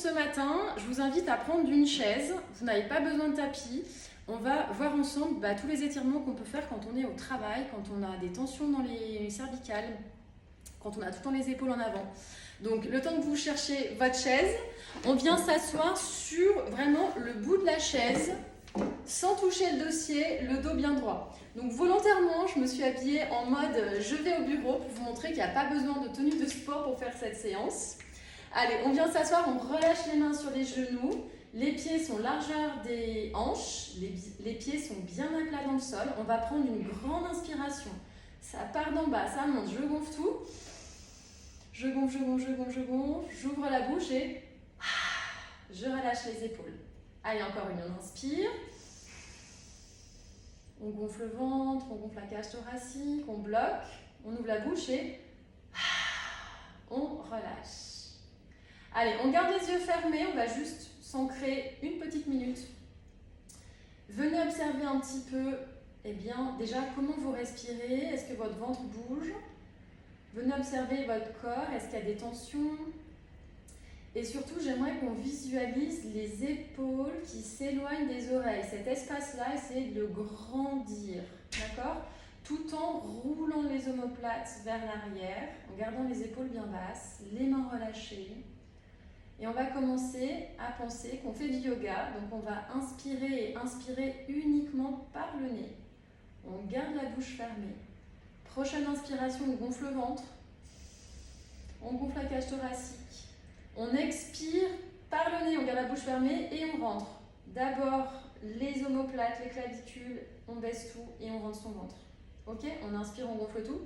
ce matin, je vous invite à prendre une chaise. Vous n'avez pas besoin de tapis. On va voir ensemble tous les étirements qu'on peut faire quand on est au travail, quand on a des tensions dans les cervicales, quand on a tout le temps les épaules en avant. Donc le temps que vous cherchez votre chaise, on vient s'asseoir sur vraiment le bout de la chaise, sans toucher le dossier, le dos bien droit. Donc volontairement, je me suis habillée en mode je vais au bureau pour vous montrer qu'il n'y a pas besoin de tenue de sport pour faire cette séance. Allez, on vient s'asseoir, on relâche les mains sur les genoux, les pieds sont largeur des hanches, les pieds sont bien à plat dans le sol. On va prendre une grande inspiration. Ça part d'en bas, ça monte, je gonfle tout. Je gonfle, je gonfle, je gonfle, je gonfle. J'ouvre la bouche et je relâche les épaules. Allez, encore une, on inspire. On gonfle le ventre, on gonfle la cage thoracique, on bloque. On ouvre la bouche et on relâche. Allez, on garde les yeux fermés, on va juste s'ancrer une petite minute. Venez observer un petit peu, déjà comment vous respirez, est-ce que votre ventre bouge? Venez observer votre corps, est-ce qu'il y a des tensions? Et surtout, j'aimerais qu'on visualise les épaules qui s'éloignent des oreilles. Cet espace-là, essayez de le grandir, d'accord? Tout en roulant les omoplates vers l'arrière, en gardant les épaules bien basses, les mains relâchées. Et on va commencer à penser qu'on fait du yoga, donc on va inspirer et inspirer uniquement par le nez. On garde la bouche fermée. Prochaine inspiration, on gonfle le ventre. On gonfle la cage thoracique. On expire par le nez, on garde la bouche fermée et on rentre. D'abord les omoplates, les clavicules, on baisse tout et on rentre son ventre. Ok? On inspire, on gonfle tout.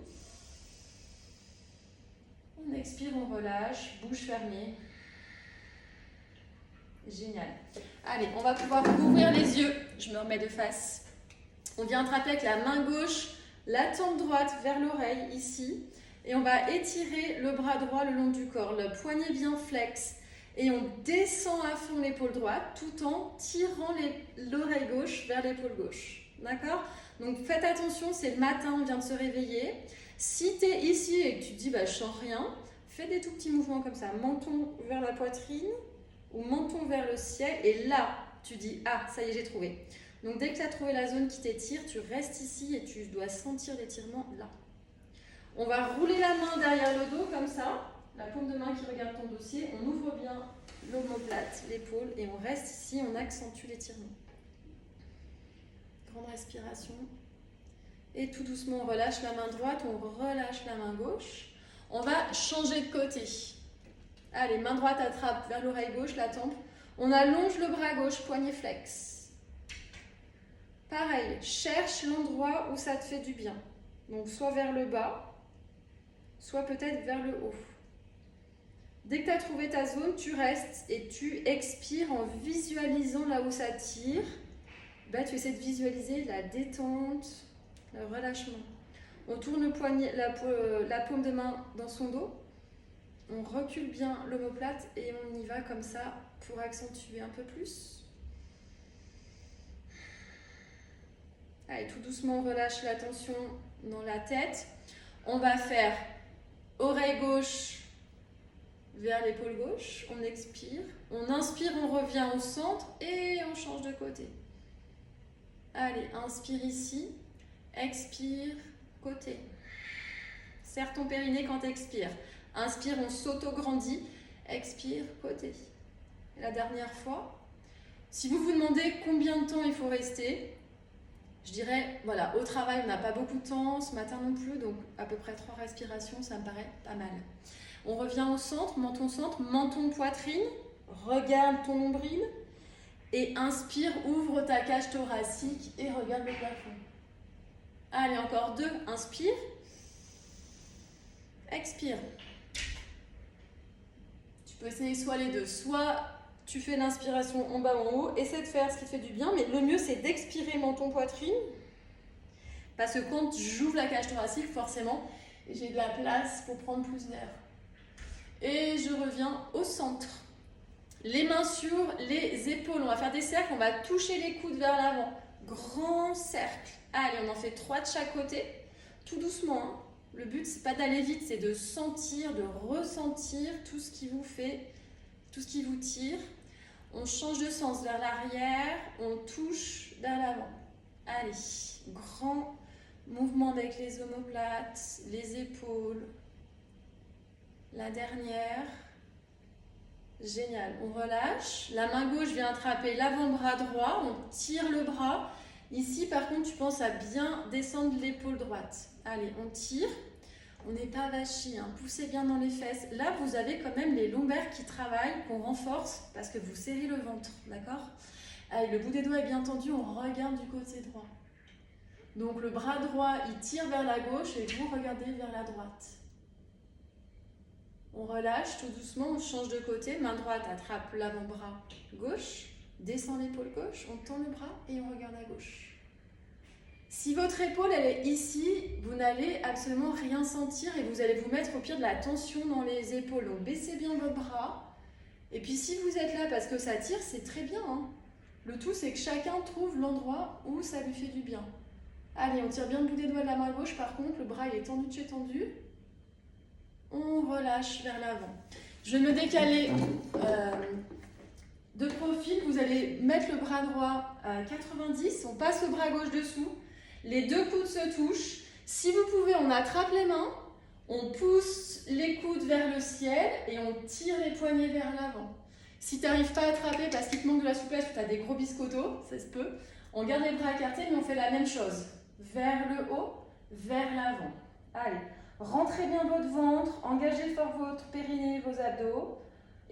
On expire, on relâche, bouche fermée. Génial. Allez, on va pouvoir ouvrir les yeux. Je me remets de face. On vient attraper avec la main gauche la tempe droite vers l'oreille, ici. Et on va étirer le bras droit le long du corps, le poignet bien flex. Et on descend à fond l'épaule droite tout en tirant l'oreille gauche vers l'épaule gauche. D'accord? Donc faites attention, c'est le matin, on vient de se réveiller. Si tu es ici et que tu te dis je sens rien, fais des tout petits mouvements comme ça. Menton vers la poitrine ou menton vers le ciel. Et là, tu dis ça y est, j'ai trouvé. Donc dès que tu as trouvé la zone qui t'étire, tu restes ici et tu dois sentir l'étirement là. On va rouler la main derrière le dos comme ça, la paume de main qui regarde ton dossier. On ouvre bien l'omoplate, l'épaule et on reste ici, on accentue l'étirement. Grande respiration. Et tout doucement, on relâche la main droite, on relâche la main gauche. On va changer de côté. Allez, main droite attrape vers l'oreille gauche, la tempe. On allonge le bras gauche, poignet flex. Pareil, cherche l'endroit où ça te fait du bien. Donc soit vers le bas, soit peut-être vers le haut. Dès que tu as trouvé ta zone, tu restes et tu expires en visualisant là où ça tire. Tu essaies de visualiser la détente, le relâchement. On tourne le poignet, la paume de main dans son dos. On recule bien l'omoplate et on y va comme ça pour accentuer un peu plus. Allez, tout doucement, on relâche la tension dans la tête. On va faire oreille gauche vers l'épaule gauche. On expire. On inspire, on revient au centre et on change de côté. Allez, inspire ici. Expire, côté. Serre ton périnée quand tu expires. Inspire, on s'auto-grandit. Expire, côté. Et la dernière fois. Si vous vous demandez combien de temps il faut rester, je dirais, voilà, au travail, on n'a pas beaucoup de temps, ce matin non plus, donc à peu près 3 respirations, ça me paraît pas mal. On revient au centre, menton, poitrine, regarde ton nombril et inspire, ouvre ta cage thoracique et regarde le plafond. Allez, encore 2, inspire, expire. Tu peux essayer soit les deux, soit tu fais l'inspiration en bas, en haut, essaie de faire ce qui te fait du bien, mais le mieux c'est d'expirer menton-poitrine, parce que quand j'ouvre la cage thoracique, forcément, j'ai de la place pour prendre plus d'air. Et je reviens au centre. Les mains sur les épaules, on va faire des cercles, on va toucher les coudes vers l'avant. Grand cercle. Allez, on en fait 3 de chaque côté, tout doucement, hein. Le but, c'est pas d'aller vite, c'est de sentir, de ressentir tout ce qui vous fait tout ce qui vous tire. On change de sens vers l'arrière, on touche vers l'avant. Allez, grand mouvement avec les omoplates, les épaules. La dernière. Génial, on relâche. La main gauche vient attraper l'avant-bras droit, on tire le bras. Ici, par contre, tu penses à bien descendre l'épaule droite. Allez, on tire. On n'est pas avachi, hein. Poussez bien dans les fesses. Là, vous avez quand même les lombaires qui travaillent, qu'on renforce parce que vous serrez le ventre, d'accord? Allez, le bout des doigts est bien tendu, on regarde du côté droit. Donc, le bras droit, il tire vers la gauche et vous regardez vers la droite. On relâche tout doucement, on change de côté. Main droite attrape l'avant-bras gauche, descend l'épaule gauche, on tend le bras et on regarde à gauche. Si votre épaule elle est ici, vous n'allez absolument rien sentir et vous allez vous mettre au pire de la tension dans les épaules. Donc baissez bien vos bras. Et puis si vous êtes là parce que ça tire, c'est très bien, hein. Le tout c'est que chacun trouve l'endroit où ça lui fait du bien. Allez, on tire bien le bout des doigts de la main gauche. Par contre, le bras il est tendu de chez tendu. On relâche vers l'avant. Je vais me décaler de profil. Vous allez mettre le bras droit à 90. On passe le bras gauche dessous. Les deux coudes se touchent. Si vous pouvez, on attrape les mains. On pousse les coudes vers le ciel et on tire les poignets vers l'avant. Si tu n'arrives pas à attraper parce qu'il te manque de la souplesse ou tu as des gros biscottos, ça se peut, on garde les bras écartés mais on fait la même chose. Vers le haut, vers l'avant. Allez. Rentrez bien votre ventre, engagez fort votre périnée, vos abdos.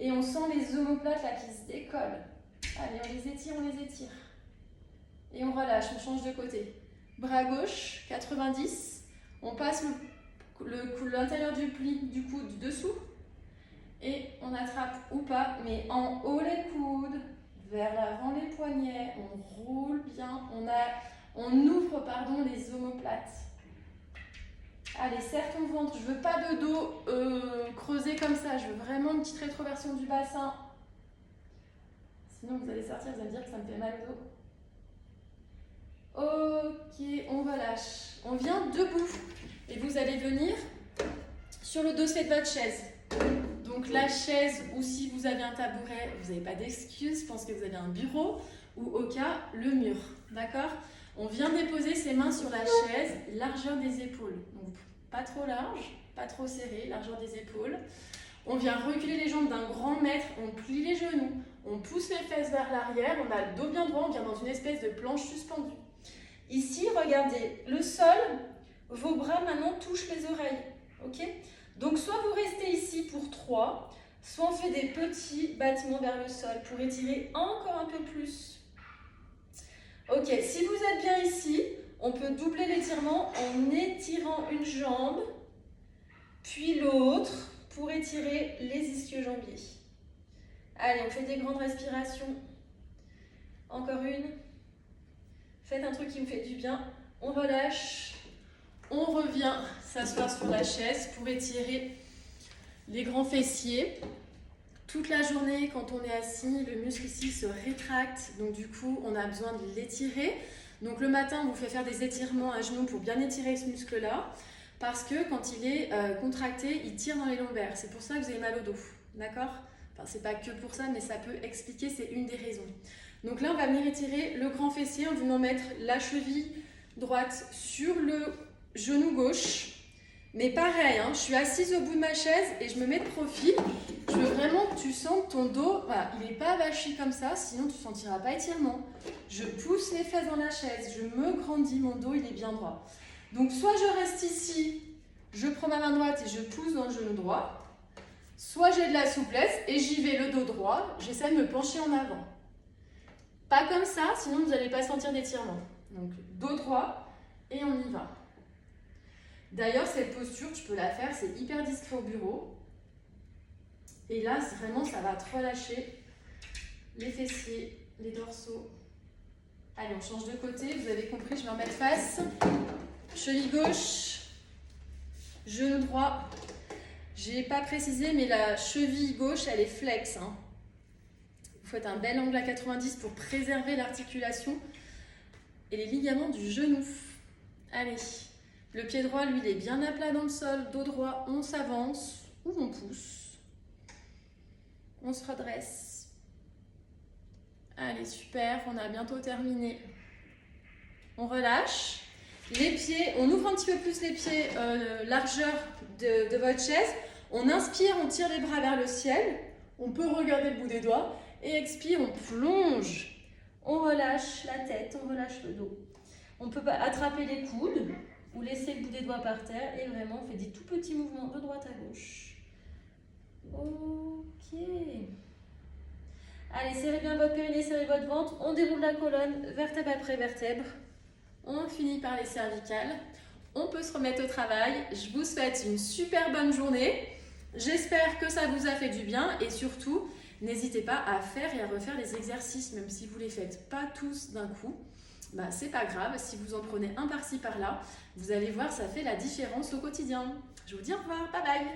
Et on sent les omoplates là qui se décollent. Allez, on les étire, on les étire. Et on relâche, on change de côté. Bras gauche, 90. On passe l'intérieur du pli du coude dessous. Et on attrape ou pas, mais en haut les coudes, vers l'avant les poignets. On roule bien, on ouvre les omoplates. Allez, serre ton ventre. Je veux pas de dos creusé comme ça. Je veux vraiment une petite rétroversion du bassin. Sinon, vous allez sortir, vous allez me dire que ça me fait mal au dos. Ok, on relâche. On vient debout. Et vous allez venir sur le dossier de votre chaise. Donc la chaise, ou si vous avez un tabouret, vous n'avez pas d'excuse. Je pense que vous avez un bureau. Ou au cas, le mur. D'accord ? On vient déposer ses mains sur la chaise, largeur des épaules. Donc, pas trop large, pas trop serré, largeur des épaules. On vient reculer les jambes d'un grand mètre, on plie les genoux, on pousse les fesses vers l'arrière, on a le dos bien droit, on vient dans une espèce de planche suspendue. Ici, regardez, le sol, vos bras maintenant touchent les oreilles. Ok ? Donc, soit vous restez ici pour 3, soit on fait des petits battements vers le sol pour étirer encore un peu plus. Ok, si vous êtes bien ici, on peut doubler l'étirement en étirant une jambe, puis l'autre, pour étirer les ischio-jambiers. Allez, on fait des grandes respirations. Encore une. Faites un truc qui vous fait du bien. On relâche. On revient s'asseoir sur la chaise pour étirer les grands fessiers. Toute la journée, quand on est assis, le muscle ici se rétracte, donc du coup, on a besoin de l'étirer. Donc le matin, on vous fait faire des étirements à genoux pour bien étirer ce muscle-là, parce que quand il est contracté, il tire dans les lombaires. C'est pour ça que vous avez mal au dos, d'accord ? Enfin, c'est pas que pour ça, mais ça peut expliquer, c'est une des raisons. Donc là, on va venir étirer le grand fessier en venant mettre la cheville droite sur le genou gauche. Mais pareil, hein, je suis assise au bout de ma chaise et je me mets de profil. Je veux vraiment que tu sentes ton dos, voilà, il n'est pas avachi comme ça, sinon tu ne sentiras pas étirement. Je pousse les fesses dans la chaise, je me grandis, mon dos il est bien droit. Donc soit je reste ici, je prends ma main droite et je pousse dans le genou droit, soit j'ai de la souplesse et j'y vais le dos droit, j'essaie de me pencher en avant. Pas comme ça, sinon vous n'allez pas sentir d'étirement. Donc dos droit et on y va. D'ailleurs, cette posture, tu peux la faire, c'est hyper discret au bureau. Et là, vraiment, ça va te relâcher les fessiers, les dorsaux. Allez, on change de côté, vous avez compris, je vais en mettre face. Cheville gauche, genou droit. Je n'ai pas précisé, mais la cheville gauche, elle est flex. Hein. Vous faites un bel angle à 90 pour préserver l'articulation et les ligaments du genou. Allez. Le pied droit, lui, il est bien à plat dans le sol, dos droit, on s'avance ou on pousse. On se redresse. Allez, super, on a bientôt terminé. On relâche. Les pieds, on ouvre un petit peu plus les pieds, largeur de votre chaise. On inspire, on tire les bras vers le ciel. On peut regarder le bout des doigts. Et expire, on plonge. On relâche la tête, on relâche le dos. On peut attraper les coudes ou laisser le bout des doigts par terre. Et vraiment, on fait des tout petits mouvements de droite à gauche. Ok. Allez, serrez bien votre périnée, serrez votre ventre. On déroule la colonne, vertèbre après vertèbre. On finit par les cervicales. On peut se remettre au travail. Je vous souhaite une super bonne journée. J'espère que ça vous a fait du bien et surtout, n'hésitez pas à faire et à refaire les exercices, même si vous ne les faites pas tous d'un coup. Bah, c'est pas grave, si vous en prenez un par-ci par-là, vous allez voir, ça fait la différence au quotidien. Je vous dis au revoir, bye bye.